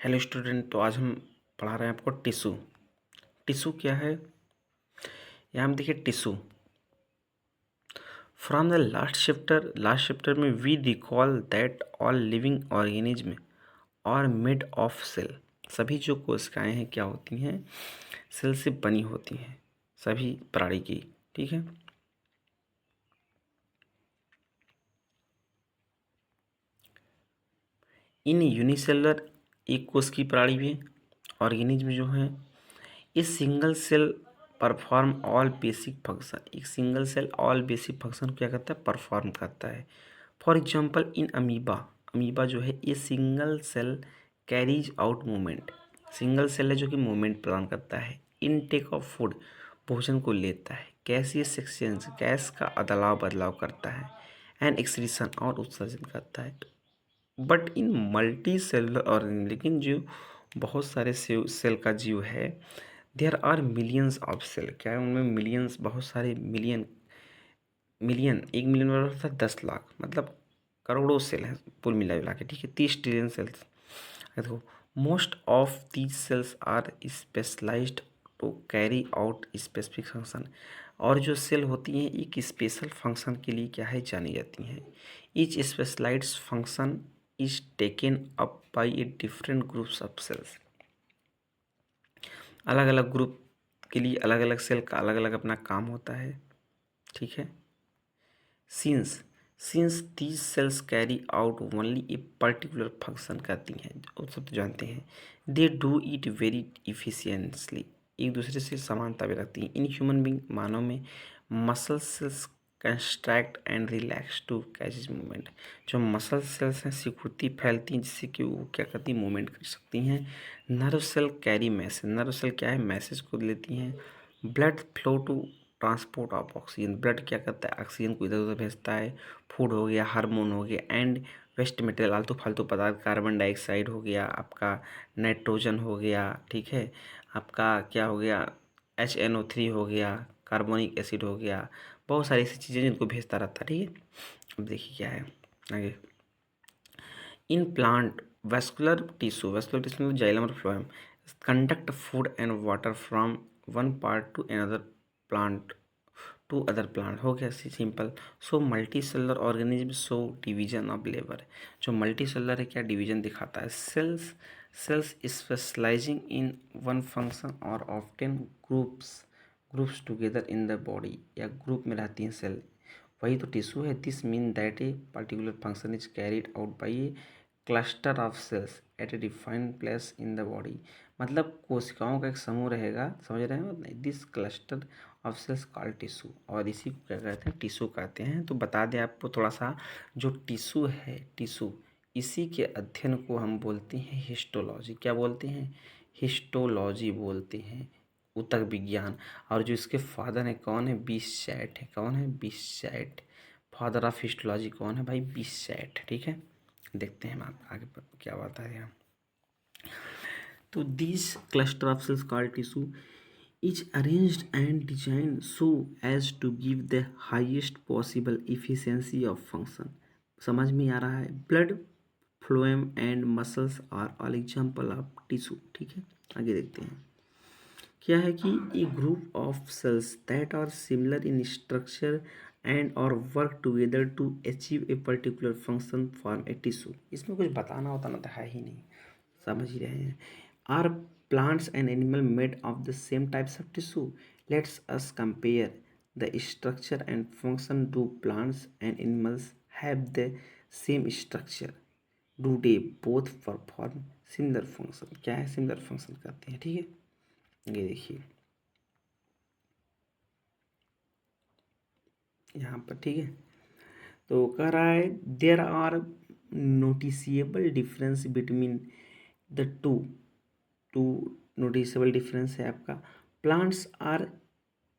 Hello student, तो आज हम पढ़ा रहे हैं आपको टिश्यू। टिश्यू क्या है? यहाँ हम देखिए tissue from the last chapter में we recall that all living organism are made of cell. सभी जो कोशिकाएं हैं क्या होती हैं? सेल से बनी होती हैं, सभी प्राणी की। ठीक है। इन यूनिसेलुलर एक कोश की प्राणी में ऑर्गेनिज्म जो है इस single cell perform all basic function. एक single cell all basic function क्या करता है? परफॉर्म करता है। For example in amoeba, amoeba जो है ये single cell carries out movement. Single cell है जो कि मूवमेंट प्रदान करता है। इनटेक ऑफ फूड, भोजन को लेता है। गैसियस एक्सचेंज, गैस का अदलाव बदलाव करता है। एंड एक्सक्रीशन, और उत्सर्जन करता है। But in multicellular organism, लेकिन जो बहुत सारे सेल का जीव है, there are millions of cell. क्या है उनमें? मिलियंस, बहुत सारे मिलियन। मिलियन, 1 मिलियन बराबर था 10 लाख, मतलब करोड़ों सेल हैं कुल मिला जुला के। ठीक है, 30 ट्रिलियन सेल्स। देखो, most of these cells are specialised to carry out specific function. और जो सेल होती हैं एक स्पेशल फंक्शन के लिए क्या है? जानी जाती हैं। Each specialised function is taken up by a different groups of cells. अलग अलग ग्रुप के लिए अलग अलग सेल का अलग अलग अपना काम होता है। ठीक है। Since these cells carry out only A particular function करती हैं, वो सब तो जानते हैं। They do it very efficiently, एक दूसरे से समानता भी रखती हैं। इन ह्यूमन बींग, मानव में muscle cells contract and relax to cause movement. जो मसल सेल्स हैं सिकुड़ती फैलती हैं जिससे कि वो क्या करती हैं? मूवमेंट कर सकती हैं। Nerve cell carry message, nerve cell क्या है? मैसेज को लेती हैं। Blood flow to transport of oxygen, blood क्या करता है? ऑक्सीजन को इधर उधर भेजता है। फूड हो गया, हार्मोन हो गया, एंड वेस्ट मटेरियल, आलतू फालतू पदार्थ, कार्बन डाइऑक्साइड हो गया आपका, नाइट्रोजन हो गया। ठीक है, आपका क्या हो गया? HNO3 हो गया, कार्बोनिक एसिड हो गया, बहुत सारी ऐसी चीज़ें जिनको भेजता रहता है। ठीक है। अब देखिए क्या है आगे। इन प्लांट वैस्कुलर टिश्यू मतलब जाइलम और phloem conduct food and water from one part to another plant to other plant. हो गया simple. So multicellular organism show division of labour. जो मल्टी सेलुलर है क्या? डिवीजन दिखाता है। Cells specialising in one function और often groups together in the body, या group में रहती हैं सेल, वही तो टिश्यू है। This mean that A particular function is carried out by a cluster of cells at a defined place in the body. मतलब कोशिकाओं का एक समूह रहेगा, समझ रहे हैं नहीं? This cluster of cells called tissue, और इसी को क्या कहते हैं? टिश्यू कहते हैं। तो बता दें आपको थोड़ा सा, जो टिश्यू है, टिश्यू, इसी के अध्ययन को हम बोलते हैं हिस्टोलॉजी। क्या बोलते हैं? हिस्टोलॉजी बोलते हैं, ऊतक विज्ञान। और जो इसके फादर हैं कौन है? बीशैट है। कौन है? बीशैट। फादर ऑफ हिस्टोलॉजी कौन है भाई? बीशैट। ठीक है, देखते हैं हम आगे पर क्या बात है यहाँ। तो this cluster of cells called tissue is arranged and designed so as to give the highest possible efficiency of function। समझ में आ रहा है? Blood phloem and muscles are all example of tissue. ठीक है, आगे देखते हैं क्या है कि a group of cells that are similar in structure and और work together to achieve a particular function form a tissue. इसमें कुछ बताना होता ना तो है ही नहीं, समझ ही रहे हैं। Are plants and animal made of the same types of tissue? Let's us compare the structure and function. Do plants and animals have the same structure? Do they both perform similar function? क्या है? similar function करते हैं। ठीक है, ये देखिए यहाँ पर। ठीक है, तो कह रहा है there are noticeable difference between the two two noticeable difference है आपका। प्लांट्स आर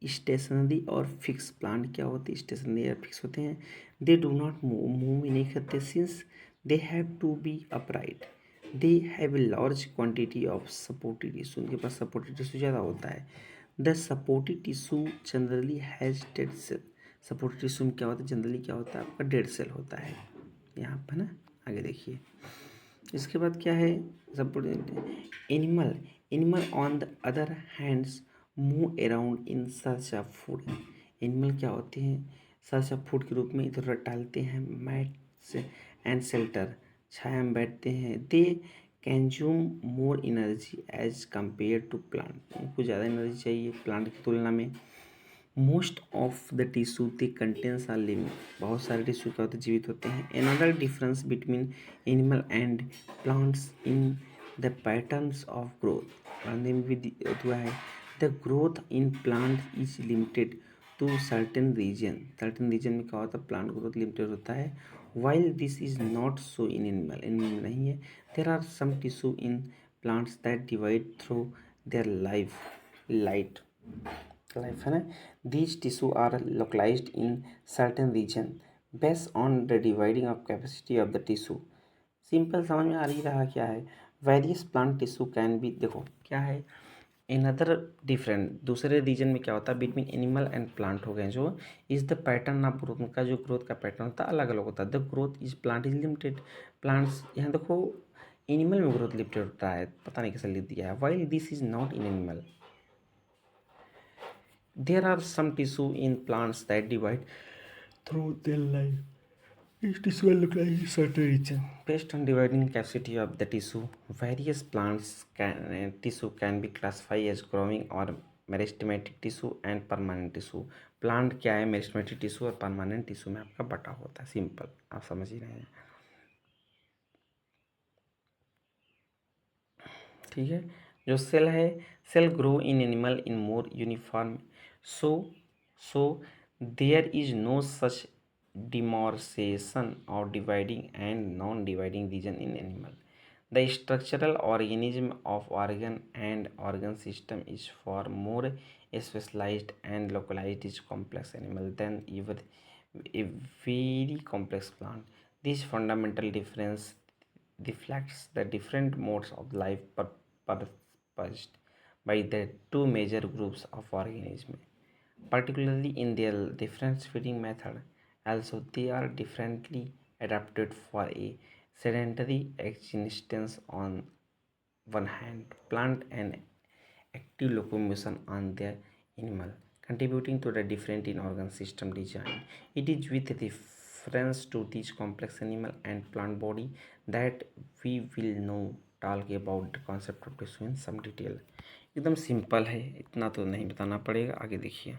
स्टेशनरी और फिक्स। प्लांट क्या होते हैं? स्टेशनरी और फिक्स होते हैं। दे डू नॉट मूव ही नहीं करते। Since they have to be upright, they have a large quantity of supportive tissue. उनके पास सपोर्टिव टिश्यू ज़्यादा होता है। The supportive tissue generally has dead cell. Supportive tissue में क्या होता है? जनरली क्या होता है? आपका डेड सेल होता है यहाँ पर ना। आगे देखिए इसके बाद क्या है? Support animal on the other hands move around in search of food. Animal क्या होते हैं, सर्च ऑफ फूड के रूप में इधर उधर टहलते हैं। मैट्स एंड शेल्टर, छाया में बैठते हैं। They consume more energy as compare to plant, उनको ज़्यादा एनर्जी चाहिए प्लांट की तुलना में। Most of the tissue they contains are living, बहुत सारे टिश्यू क्या होते हैं, जीवित होते हैं। Another difference between animal and plants in the patterns of growth, पढ़ने में भी हुआ है। The growth in plant is limited to certain region में क्या होता है, प्लांट ग्रोथ लिमिटेड होता है। While this is not so in animal, animal नहीं है। There are some tissue in plants that divide through their life है ना। These tissue are localized in certain region based on the dividing of capacity of the tissue। Simple समझ में आ रही रहा क्या है। Various plant tissue can be, देखो क्या है, इन अदर डिफरेंट, दूसरे रीजन में क्या होता है, बिटवीन एनिमल एंड प्लांट हो गए जो is the pattern of growth, उनका जो ग्रोथ का पैटर्न होता है अलग अलग होता है। The growth is plant is limited, plants यहाँ देखो एनिमल में ग्रोथ लिमिटेड होता है, पता नहीं कैसे लिख दिया है। While this is not in animal, there are some tissue in plants that divide through their life. Each tissue will look like a certain region. Based on dividing capacity of the tissue, various tissue can be classified as growing or meristematic tissue and permanent tissue. Plant क्या है, meristematic tissue और permanent tissue में आपका बटा होता है। Simple आप समझ ही रहे हैं, ठीक है। जो सेल है, cell grow in animal in more uniform, so there is no such demarcation or dividing and non-dividing region in animal. The structural organism of organ and organ system is far more specialized and localized is complex animal than even a very complex plant. This fundamental difference reflects the different modes of life purposed by the two major groups of organisms, particularly in their different feeding method. Also, they are differently adapted for a sedentary existence on one hand, plant and active locomotion on the animal, contributing to the different in organ system design. It is with reference to these complex animal and plant body that we will now talk about the concept of tissue in some detail। एकदम simple है, इतना तो नहीं बताना पड़ेगा। आगे देखिए,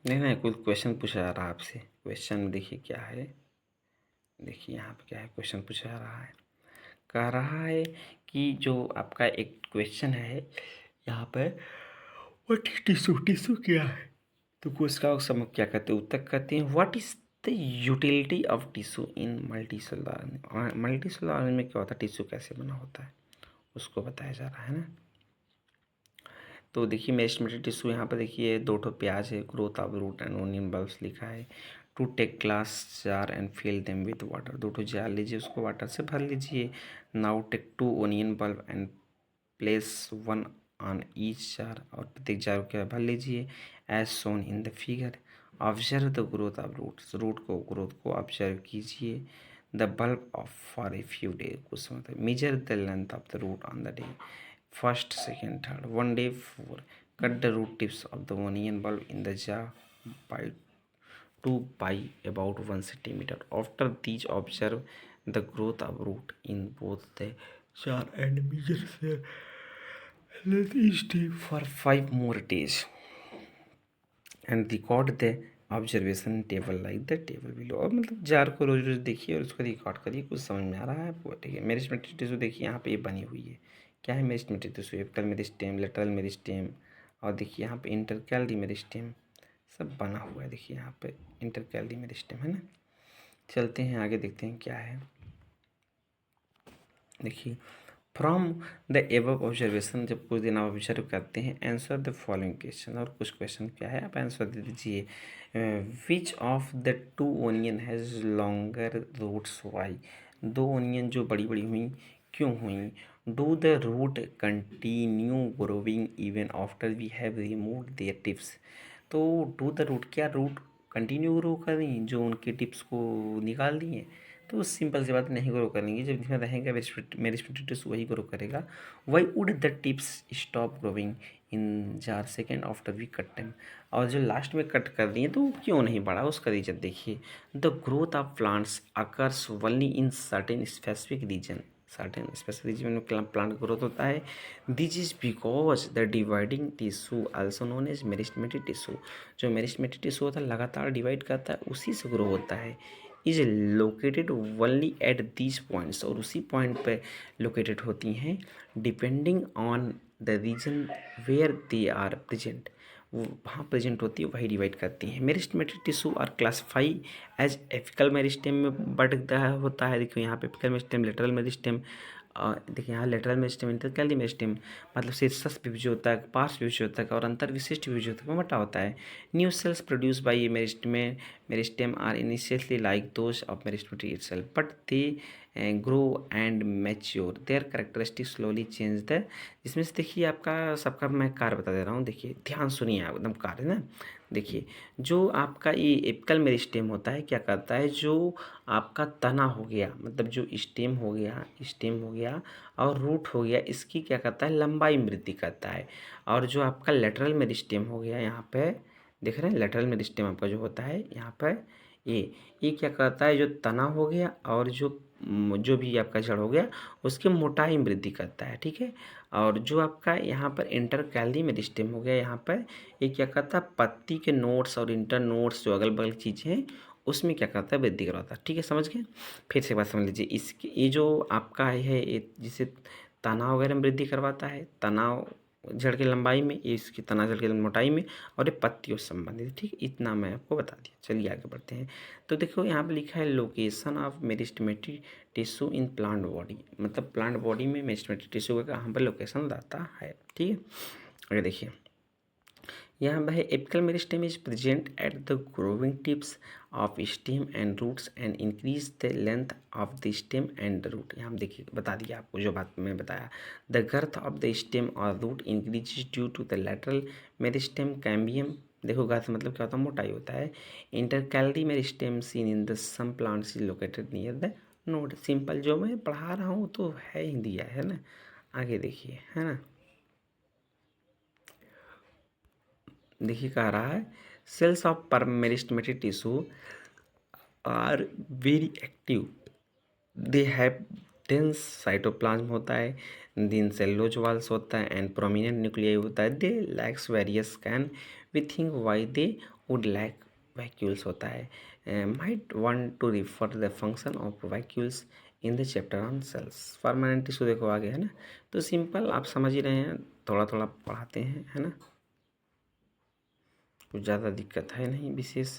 नहीं कुछ क्वेश्चन पूछा जा रहा है आपसे। क्वेश्चन में देखिए क्या है, देखिए यहाँ पे क्या है, क्वेश्चन पूछा जा रहा है, कह रहा है कि जो आपका एक क्वेश्चन है यहाँ पे, व्हाट इज टिश्यू, टिश्यू क्या है, तो उसका सब क्या कहते हैं, उत्तर कहते हैं what is the utility of tissue in multicellular. Multicellular में क्या होता है, टिश्यू कैसे बना होता है उसको बताया जा रहा है ना। तो देखिए मेरिस्टेमेटिक टिश्यू यहाँ पर देखिए दो ठो प्याज है, growth of root and onion bulbs लिखा है। To take glass jar and fill them with water, दो ठो जार लीजिए, उसको वाटर से भर लीजिए। Now take two onion bulb and place one on each jar, और प्रत्येक जार को भर लीजिए as shown in the figure. Observe the growth of roots, growth को ऑब्जर्व कीजिए। The bulb of for a few day, कुछ समय तक। Measure the length of the root on the day, first, second, third, 1 day 4. Cut the root tips of the onion bulb in the jar by 2 by about 1 centimeter. After these, observe the growth of root in both the jar and measure their length each day for 5 more days. And record the observation table like the table below. और मतलब jar को रोज रोज देखिए और उसको record करिए, कुछ समझ में आ रहा है आपको, ठीक है। मेरिस्टेमेटिक टिश्यू देखिए यहाँ पे ये बनी हुई है, क्या है meristematic tissue, apical meristem, lateral meristem, और देखिए यहाँ पे इंटरकैलरी मेरिस्टेम सब बना हुआ है। देखिए यहाँ पे इंटरकैलरी मेरिस्टेम है ना। चलते हैं आगे, देखते हैं क्या है। देखिए फ्रॉम द एबव ऑब्जर्वेशन, जब कुछ दिन आप ऑब्जर्व करते हैं, आंसर द फॉलोइंग क्वेश्चन, और कुछ क्वेश्चन क्या है आप आंसर दे दीजिए। Which of the two onion has longer roots why, दो ओनियन जो बड़ी बड़ी हुई क्यों हुई। Do the root continue growing even after we have removed their tips, तो डू द रूट, क्या रूट कंटिन्यू ग्रो कर रही जो उनके टिप्स को निकाल दिए, तो वो सिंपल सी बात नहीं ग्रो करेंगी, जब जिसमें रहेगा मेरिस्टेमेटिक टिश्यू वही ग्रो करेगा। Why would the tips stop growing in jar second after we cut them, और जो लास्ट में कट कर दिए तो वो क्यों नहीं बढ़ा, उसका रीजन देखिए। The growth of plants occurs only in certain specific region, certain specific region में प्लांट ग्रोथ होता है। This is because the dividing tissue also known as meristematic tissue, जो मेरिस्टेमेटिक टिश्यू होता है लगातार डिवाइड करता है, उसी से ग्रो होता है। Is located only at these points, और उसी पॉइंट पे लोकेटेड होती हैं, depending on the region where they are present, वो वहाँ प्रेजेंट होती है वही डिवाइड करती हैं। Meristematic tissue are classify as apical meristem में बढ़ता होता है। देखिए यहाँ पे एपिकल मेरिस्टेम, लेटरल मेरिस्टेम, देखिए यहाँ लेटरल मेरिस्टेम, इंटरकैली मेरिस्टेम, मतलब शीर्षस्थ विभज्योतक, पार्श्व विभज्योतक और अंतर विशिष्ट विभज्योतक में बटा होता है। New cells produce by meristem are initially like those of meristematic itself, but they grow and mature, their characteristic slowly change the, इसमें से देखिए आपका सबका मैं कार्य बता दे रहा हूँ, देखिए ध्यान सुनिए आप एकदम कार्य ना। देखिए जो आपका ये एपिकल मेरिस्टेम होता है क्या करता है, जो आपका तना हो गया, मतलब जो स्टेम हो गया और रूट हो गया, इसकी क्या करता है लंबाई में वृद्धि करता है। और जो आपका लेटरल मेरिस्टेम हो गया यहाँ पे देख रहे हैं, लेटरल मेरिस्टेम आपका जो होता है यहाँ पर ये क्या करता है, जो तना हो गया और जो भी आपका जड़ हो गया उसकी मोटाई में वृद्धि करता है, ठीक है। और जो आपका यहाँ पर इंटरकैली मेरिस्टेम हो गया यहाँ पर, ये क्या करता है पत्ती के नोड्स और इंटर नोड्स जो अगल बगल चीज़ें हैं उसमें क्या करता है वृद्धि करवाता है, ठीक है, समझ गए। फिर से बात समझ लीजिए, इसके ये जो आपका है ये जिसे तनाव वगैरह में वृद्धि करवाता है, तनाव जड़ की लंबाई में, ये इसकी तना जड़ की मोटाई में, और ये पत्तियों से संबंधित है, ठीक है, इतना मैं आपको बता दिया। चलिए आगे बढ़ते हैं। तो देखो यहाँ पे लिखा है location of meristematic tissue in plant body, मतलब प्लांट बॉडी में मेरिस्टेमेटिक टिश्यू का कहाँ पर लोकेशन रहता है, ठीक है। आगे देखिए यहाँ पर है apical meristem is present at the growing tips of stem and roots and increase the length of the stem and the root. यहाँ देखिए बता दिया आपको जो बात मैं बताया, the girth of the stem और root increase due to the lateral meristem cambium, देखो गर्थ मतलब क्या होता है मोटाई होता है। Intercalary meristem seen in the some plants is located near the node, simple जो मैं पढ़ा रहा हूँ तो है ही दिया है ना। आगे देखिए है ना, देखिए कह रहा है सेल्स ऑफ पर meristematic tissue are very active, they have dense cytoplasm होता है, दिन सेलुलोज वॉल्स होता है एंड प्रोमिनेंट न्यूक्लियाई होता है, they lacks various can we think why they would lack vacuoles होता है। Might want to refer the function of vacuoles in the chapter on cells. Permanent tissue देखो आगे है ना, तो सिंपल आप समझ ही रहे हैं, थोड़ा थोड़ा पढ़ाते हैं है ना, कुछ ज़्यादा दिक्कत है नहीं विशेष।